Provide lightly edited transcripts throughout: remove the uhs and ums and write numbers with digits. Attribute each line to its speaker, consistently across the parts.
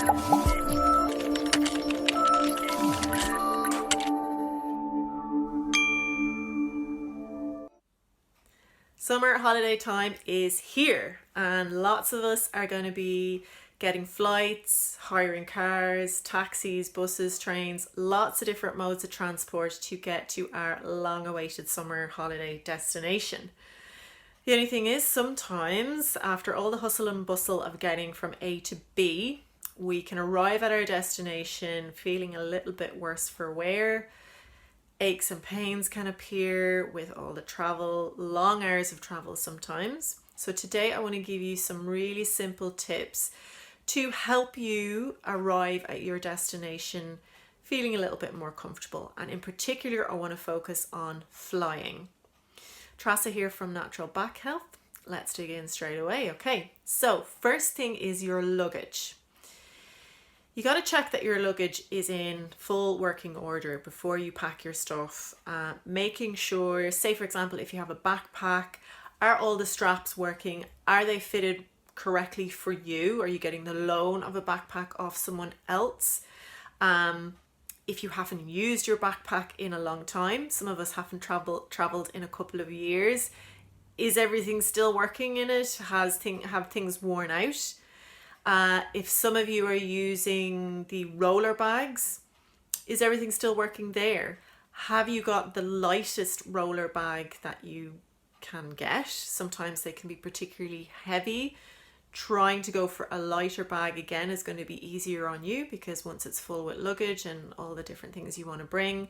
Speaker 1: Summer holiday time is here and lots of us are going to be getting flights, hiring cars, taxis, buses, trains, lots of different modes of transport to get to our long-awaited summer holiday destination. The only thing is, sometimes after all the hustle and bustle of getting from A to B, we can arrive at our destination feeling a little bit worse for wear. Aches and pains can appear with all the travel, long hours of travel sometimes. So today I want to give you some really simple tips to help you arrive at your destination feeling a little bit more comfortable. And in particular, I want to focus on flying. Trasa here from Natural Back Health. Let's dig in straight away. Okay, so first thing is your luggage. You got to check that your luggage is in full working order before you pack your stuff. Making sure, say for example, if you have a backpack, are all the straps working? Are they fitted correctly for you? Are you getting the loan of a backpack off someone else? If you haven't used your backpack in a long time, some of us haven't traveled in a couple of years, is everything still working in it? Have things worn out? If some of you are using the roller bags, is everything still working there? Have you got the lightest roller bag that you can get? Sometimes they can be particularly heavy. Trying to go for a lighter bag again is going to be easier on you because once it's full with luggage and all the different things you want to bring,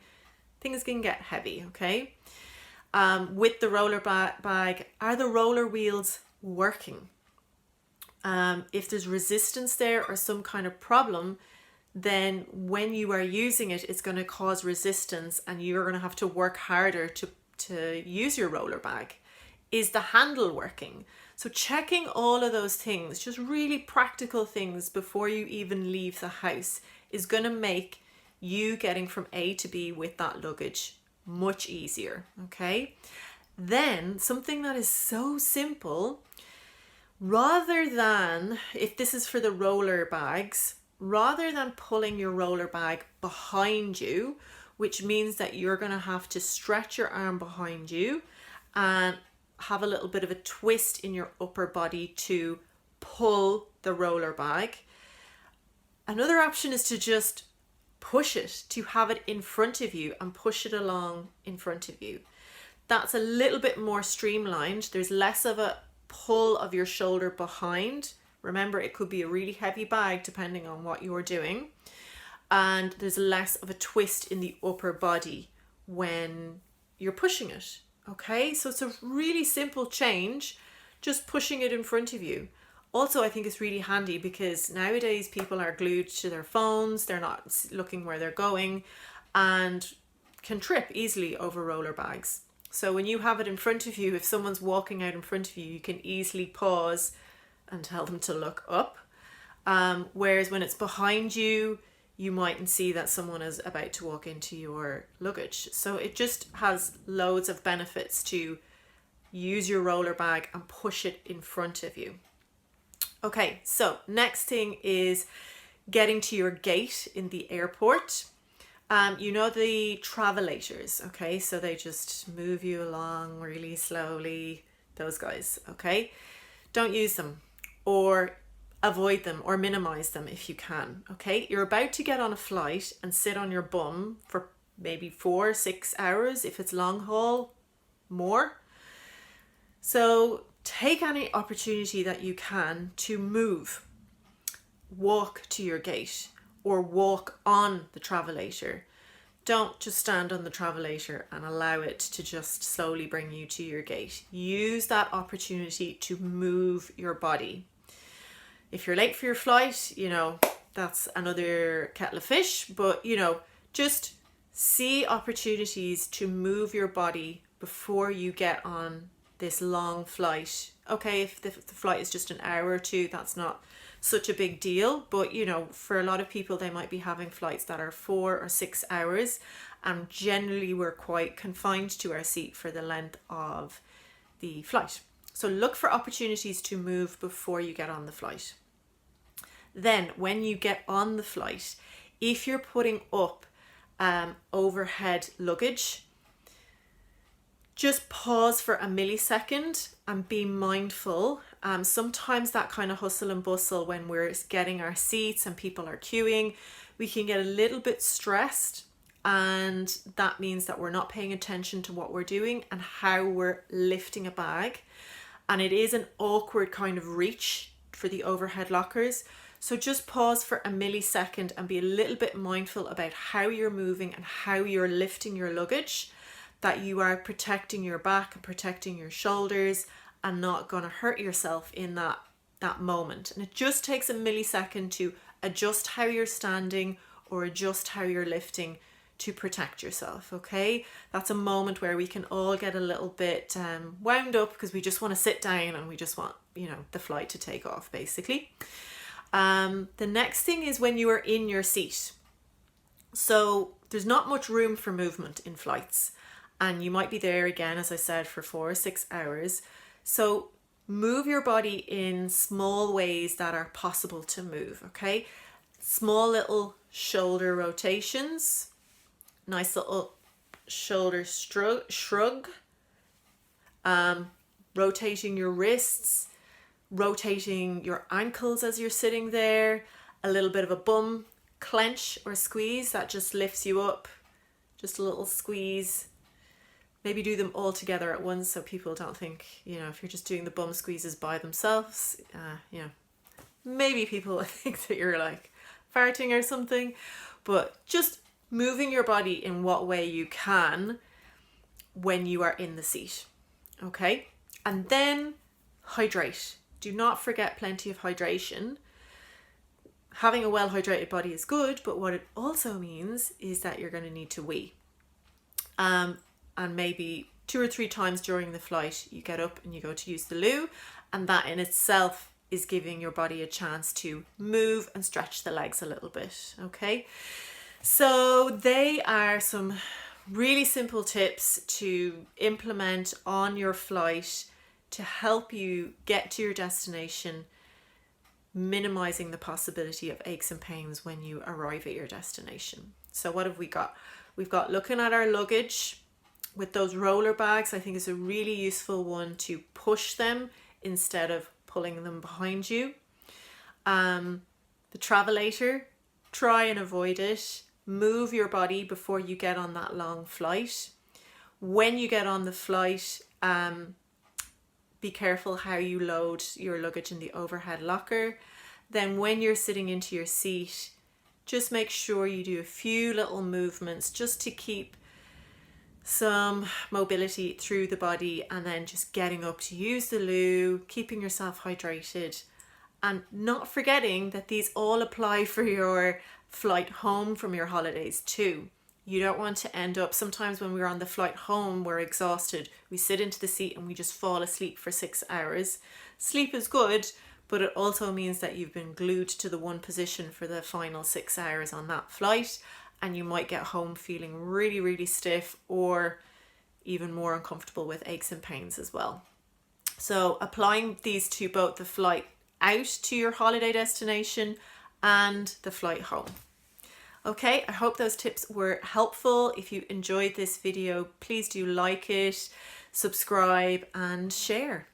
Speaker 1: things can get heavy, okay? With the roller bag, are the roller wheels working? If there's resistance there or some kind of problem, then when you are using it, it's going to cause resistance and you're going to have to work harder to use your roller bag. Is the handle working? So checking all of those things, just really practical things before you even leave the house, is going to make you getting from A to B with that luggage much easier, okay? Then something that is so simple, rather than, if this is for the roller bags, rather than pulling your roller bag behind you, which means that you're going to have to stretch your arm behind you and have a little bit of a twist in your upper body to pull the roller bag. Another option is to just push it, to have it in front of you and push it along in front of you. That's a little bit more streamlined. There's less of a pull of your shoulder behind. Remember, it could be a really heavy bag depending on what you're doing. And there's less of a twist in the upper body when you're pushing it. Okay, so it's a really simple change, just pushing it in front of you. Also, I think it's really handy because nowadays people are glued to their phones, they're not looking where they're going and can trip easily over roller bags. So when you have it in front of you, if someone's walking out in front of you, you can easily pause and tell them to look up. Whereas when it's behind you, you mightn't see that someone is about to walk into your luggage. So it just has loads of benefits to use your roller bag and push it in front of you. Okay, so next thing is getting to your gate in the airport. You know the travelators, okay? So they just move you along really slowly, those guys, okay? Don't use them or avoid them or minimize them if you can, okay? You're about to get on a flight and sit on your bum for maybe 4 or 6 hours. If it's long haul, more. So take any opportunity that you can to move. Walk to your gate or walk on the travelator. Don't just stand on the travelator and allow it to just slowly bring you to your gate. Use that opportunity to move your body. If you're late for your flight, that's another kettle of fish, but just see opportunities to move your body before you get on this long flight. Okay, if the flight is just an hour or two, that's not such a big deal, but for a lot of people, they might be having flights that are 4 or 6 hours, and generally we're quite confined to our seat for the length of the flight. So look for opportunities to move before you get on the flight. Then when you get on the flight, if you're putting up overhead luggage, just pause for a millisecond and be mindful. Sometimes that kind of hustle and bustle when we're getting our seats and people are queuing, we can get a little bit stressed, and that means that we're not paying attention to what we're doing and how we're lifting a bag. And it is an awkward kind of reach for the overhead lockers. So just pause for a millisecond and be a little bit mindful about how you're moving and how you're lifting your luggage, that you are protecting your back and protecting your shoulders and not going to hurt yourself in that moment. And it just takes a millisecond to adjust how you're standing or adjust how you're lifting to protect yourself. Okay, that's a moment where we can all get a little bit wound up because we just want to sit down and we just want, the flight to take off, basically. The next thing is when you are in your seat. So there's not much room for movement in flights, and you might be there again, as I said, for 4 or 6 hours. So move your body in small ways that are possible to move. Okay, small little shoulder rotations, nice little shoulder shrug, rotating your wrists, rotating your ankles as you're sitting there, a little bit of a bum clench or squeeze that just lifts you up, just a little squeeze. Maybe do them all together at once so people don't think, if you're just doing the bum squeezes by themselves, maybe people think that you're like farting or something, but just moving your body in what way you can when you are in the seat. Okay, and then hydrate. Do not forget plenty of hydration. Having a well hydrated body is good, but what it also means is that you're going to need to wee. And maybe 2 or 3 times during the flight you get up and you go to use the loo, and that in itself is giving your body a chance to move and stretch the legs a little bit. Okay, so they are some really simple tips to implement on your flight to help you get to your destination, minimizing the possibility of aches and pains when you arrive at your destination. So what have we got? We've got looking at our luggage with those roller bags. I think is a really useful one to push them instead of pulling them behind you. The travelator, try and avoid it. Move your body before you get on that long flight. When you get on the flight, be careful how you load your luggage in the overhead locker. Then when you're sitting into your seat, just make sure you do a few little movements just to keep some mobility through the body, and then just getting up to use the loo, keeping yourself hydrated, and not forgetting that these all apply for your flight home from your holidays too. You don't want to end up, sometimes when we're on the flight home, we're exhausted. We sit into the seat and we just fall asleep for 6 hours. Sleep is good, but it also means that you've been glued to the one position for the final 6 hours on that flight, and you might get home feeling really, really stiff or even more uncomfortable with aches and pains as well. So applying these to both the flight out to your holiday destination and the flight home. Okay, I hope those tips were helpful. If you enjoyed this video, please do like it, subscribe and share.